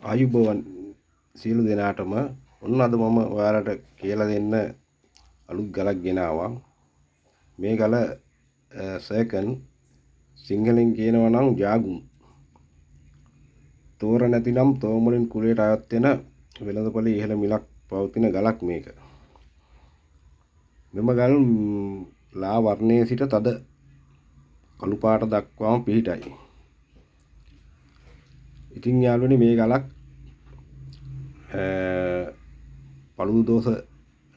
ආයුබෝවන් සියලු දෙනාටම ඔන්න අද මම ඔයාලට කියලා දෙන්න අලුත් ගලක් ගෙනාවා. මේ ගල සර්කන් සිංහලෙන් කියනවා නම් ජාගුම්. තෝර නැතිනම් තෝමලින් කුලයට අයත් වෙන වෙළඳපොලේ ඉහළ මිලක් පවතින ගලක් මේක. මෙම ගල් ලා වර්ණයේ සිට තද කළු පාට දක්වාම පිහිටයි. ඉතින් යාළුවනේ මේ ගලක් පළුදු දෝෂ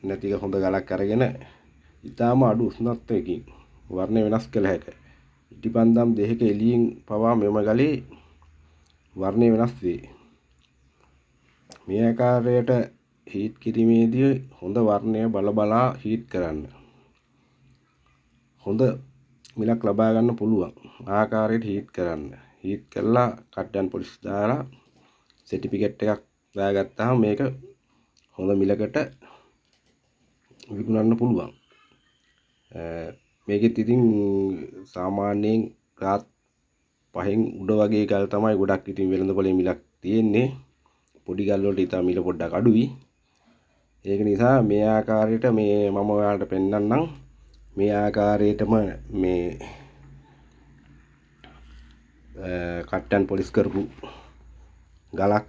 නැතික හොඳ ගලක් අරගෙන ඊටාම අඩු උෂ්ණත්වයකින් වර්ණය වෙනස් කළ හැකියි. ඉටිපන්දම් දෙකක එළියෙන් පවා මෙම ගලේ වර්ණය වෙනස් වේ. මේ ආකාරයට හීට් කිරීමේදී හොඳ වර්ණය බලා හීට් කරන්න. හොඳ මිලක් ලබා ගන්න පුළුවන් ආකාරයට හීට් කරන්න. හීට් කරලා කට්ටන් පොලිස් දාලා සර්ටිෆිකේට් එකක් දාගත්තාම මේක හොඳ මිලකට විකුණන්න පුළුවන්. මේකෙත් ඉතින් සාමාන්‍යයෙන් රාත් 5න් උඩ වගේ ගල් තමයි ගොඩක් ඉතින් වෙළඳපොලේ මිලක් තියෙන්නේ. පොඩි ගල් වලට ඉතින් මිල පොඩ්ඩක් අඩුයි. ඒක නිසා මේ ආකාරයට මේ මම ඔයාලට පෙන්නන්නම්. මේ ආකාරයටම මේ කට්ටන් පොලිස් කරපු ගලක්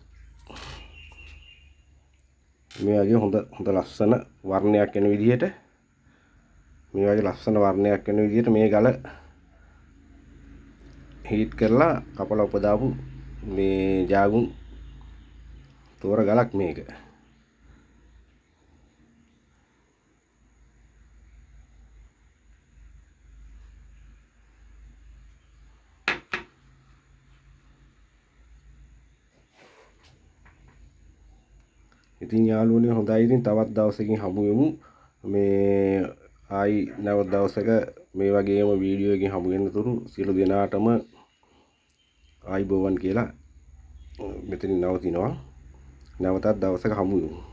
මේ වගේ හොඳ ලස්සන වර්ණයක් එන විදිහට මේ වගේ ලස්සන වර්ණයක් එන විදිහට මේ ගල හීට් කරලා කපලා උපදාපු මේ ජාගුම් තෝර ගලක් මේක. ඉතින් යාළුවනේ හොඳයි. ඉතින් තවත් දවසකින් හමු වෙමු. මේ ආයි නැවත දවසක මේ වගේම වීඩියෝ එකකින් හමු වෙන තුරු සියලු දෙනාටම ආයිබෝවන් කියලා මෙතනින් නවතිනවා. නැවතත් දවසක හමු වෙමු.